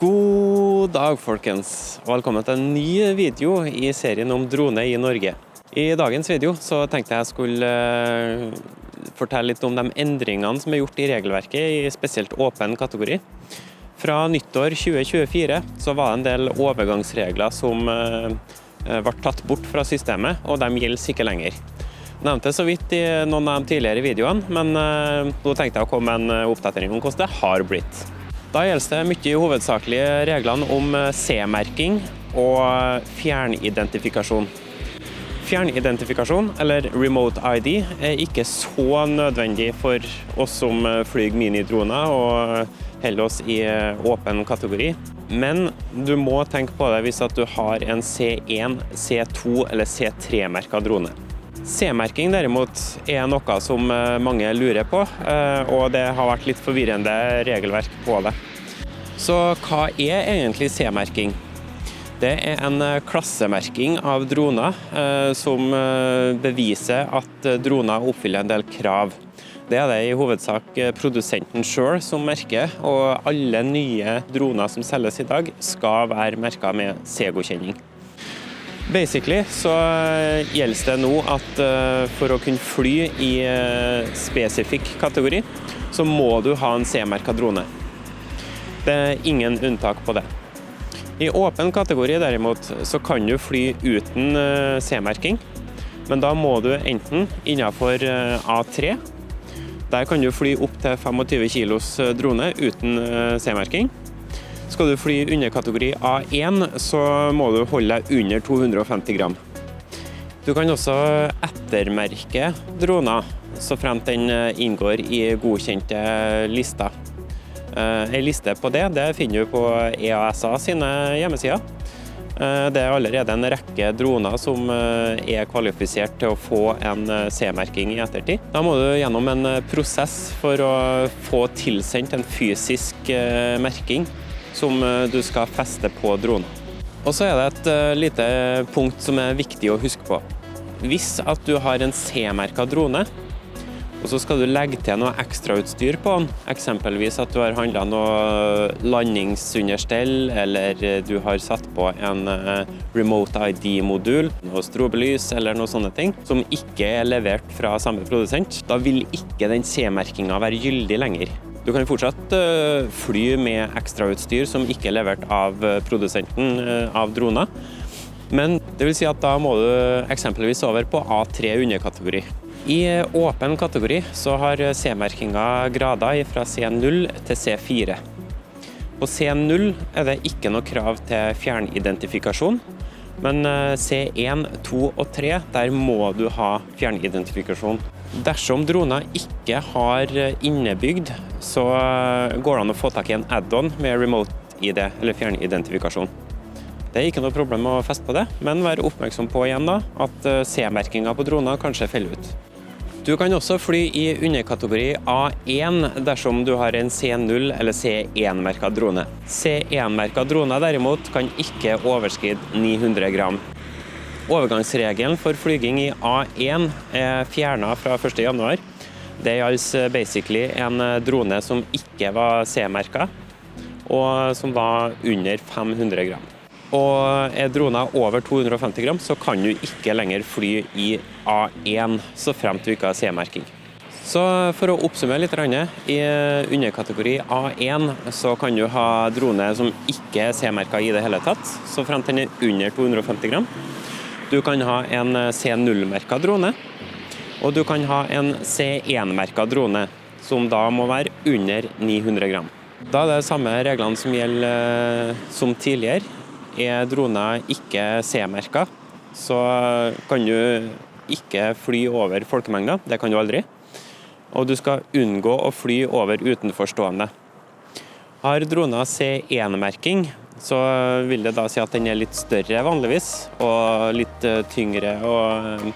God dag, folkens, og velkommen til en ny video i serien om drone i Norge. I dagens video så tenkte jeg skulle fortelle litt om de endringene som er gjort i regelverket i spesielt åpen kategori. Fra nyttår 2024 så var det en del overgangsregler som ble tatt bort fra systemet, og de gjelder ikke lenger. Jeg nevnte så vidt i noen av de tidligere videoene, men nå tenkte jeg å komme med en oppdatering om hvordan det har blitt. Da gjelder det mye hovedsakelige reglene om C-merking og fjernidentifikasjon. Fjernidentifikasjon, eller remote ID, er ikke så nødvendig for oss som flyger minidroner og holder oss i åpen kategori. Men du må tenke på det hvis du har en C1, C2 eller C3-merket drone. C-merking derimot er noe som mange lurer på, og det har vært litt forvirrende regelverk på det. Så hva er egentlig C-merking? Det er en klassemerking av droner som beviser at droner oppfyller en del krav. Det er det i hovedsak produsenten selv som merker, og alle nye droner som selges i dag skal være merket med C-godkjenning. Basically så gjelder det nå at for å kunne fly i spesifikk kategori, så må du ha en C-merket drone. Det er ingen unntak på det. I åpen kategori derimot så kan du fly uten C-merking, men da må du enten innenfor A3, der kan du fly opp til 25 kilos drone uten C-merking. Skal du fly under kategori A1, så må du holde deg under 250 gram. Du kan også ettermerke droner, så fremt den inngår i godkjente lister. En liste på det finner du på EASA sine hjemmesider. Det er allerede en rekke droner som er kvalifisert til å få en C-merking i ettertid. Da må du gjennom en prosess for å få tilsendt en fysisk merking som du skal feste på dronen. Og så er det et lite punkt som er viktig å huske på. Hvis at du har en C-merket drone, og så skal du legge til noe ekstrautstyr på den, eksempelvis at du har handlet noe landingsunderstell, eller du har satt på en remote ID-modul, noe strobelys eller noe sånne ting, som ikke er levert fra samme produsent, da vil ikke den C-merkingen være gyldig lenger. Du kan fortsatt fly med ekstrautstyr som ikke er levert av produsenten av droner, men det vil si at da må du eksempelvis over på A3 underkategori. I åpen kategori så har C-merkingen grader fra C0 til C4. På C0 er det ikke noe krav til fjernidentifikasjon, men C1, 2 og 3, der må du ha fjernidentifikasjon. Dersom droner ikke har innebygd, så går det an å få tak i en add-on med remote ID, eller fjernidentifikasjon. Det er ikke noe problem å feste på det, men vær oppmerksom på igjen da, at C-merkingen på droner kanskje feller ut. Du kan også fly i underkategori A1 dersom du har en C0 eller C1-merket drone. C1-merket drone derimot kan ikke overskride 900 gram. Overgangsregelen for flyging i A1 er fjernet fra 1. januar. Det gjaldt basically en drone som ikke var C-merket, og som var under 500 gram. Og er droner over 250 gram, så kan du ikke lenger fly i A1, så fremt du ikke har C-merking. Så for å oppsummere litt, i underkategori A1 så kan du ha drone som ikke er C-merket i det hele tatt, så fremt den er under 250 gram. Du kan ha en C0-merket drone, og du kan ha en C1-merket drone, som da må være under 900 gram. Da er det samme reglene som gjelder som tidligere. Er droner ikke C-merket, så kan du ikke fly over folkemengder, det kan du aldri. Og du skal unngå å fly over utenforstående. Har droner C1-merking, så vil det da si at den er litt større vanligvis, og litt tyngre og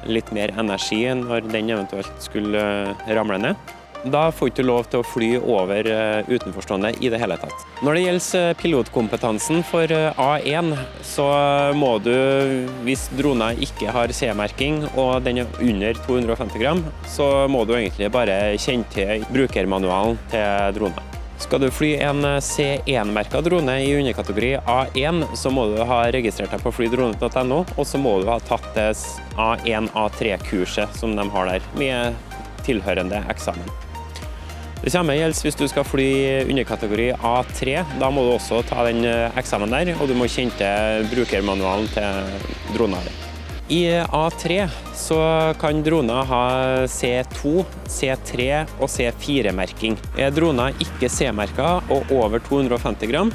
litt mer energi når den eventuelt skulle ramle ned. Da får du ikke lov til å fly over utenforstående i det hele tatt. Når det gjelder pilotkompetansen for A1, så må du, hvis droner ikke har C-merking og den er under 250 gram, så må du egentlig bare kjenne til brukermanualen til droner. Skal du fly en C1-merket drone i underkategori A1, så må du ha registrert deg på flydrone.no, og så må du ha tatt det A1-A3-kurset som de har der, med tilhørende eksamen. Det samme gjelder hvis du skal fly i underkategori A3, da må du også ta den eksamen der, og du må kjenne til brukermanualen til droner. I A3 så kan droner ha C2, C3 og C4-merking. Er droner ikke C-merket og over 250 gram,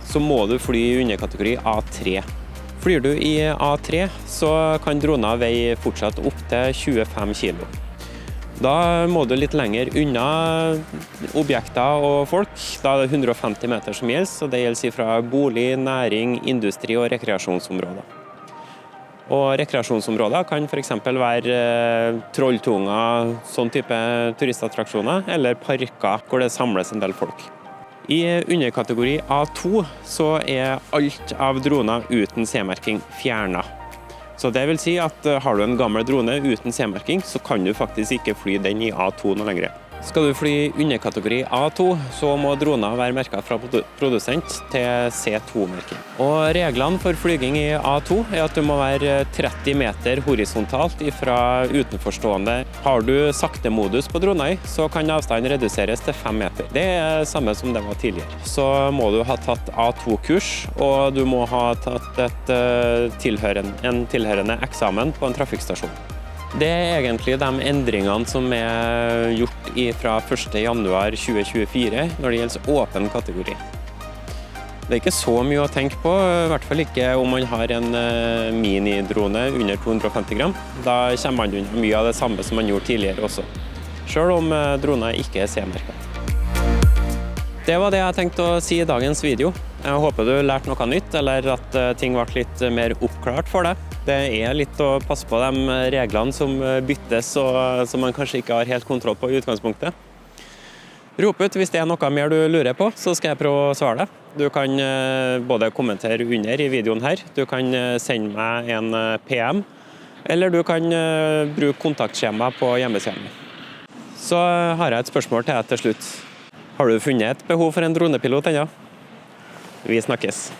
så må du fly i underkategori A3. Flyr du i A3, så kan droner veie fortsatt opp til 25 kilo. Da må du litt lenger unna objekter og folk. Da er det 150 meter som gjelder, og det gjelder fra bolig, næring, industri og rekreasjonsområder. Og rekreasjonsområder kan for eksempel være trolltunger, sånn type turistattraksjoner, eller parker hvor det samles en del folk. I underkategori A2 så er alt av droner uten C-merking fjernet. Så det vil si at har du en gammel drone uten C-merking, så kan du faktisk ikke fly den i A2 noe lenger. Skal du fly i underkategori A2, så må droner være merket fra produsent til C2-merking. Og reglene for flyging i A2 er at du må være 30 meter horisontalt fra utenforstående. Har du saktemodus på droner, så kan avstanden reduseres til 5 meter. Det er samme som det var tidligere. Så må du ha tatt A2-kurs, og du må ha tatt en tilhørende eksamen på en trafikkstasjon. Det er egentlig de endringene som er gjort fra 1. januar 2024 når det gjelder åpen kategori. Det er ikke så mye å tenke på, i hvert fall ikke om man har en minidrone under 250 gram. Da kommer man unna mye av det samme som man gjorde tidligere også, selv om droner ikke er C-merket. Det var det jeg tenkte å si i dagens video. Jeg håper du lærte noe nytt, eller at ting ble litt mer oppklart for deg. Det er litt å passe på de reglene som byttes, og som man kanskje ikke har helt kontroll på i utgangspunktet. Rop ut hvis det er noe mer du lurer på, så skal jeg prøve å svare deg. Du kan både kommentere under i videoen her, du kan sende meg en PM, eller du kan bruke kontaktskjema på hjemmesiden. Så har jeg et spørsmål til deg til slutt. Har du funnet et behov for en dronepilot ennå? Vi snakkes.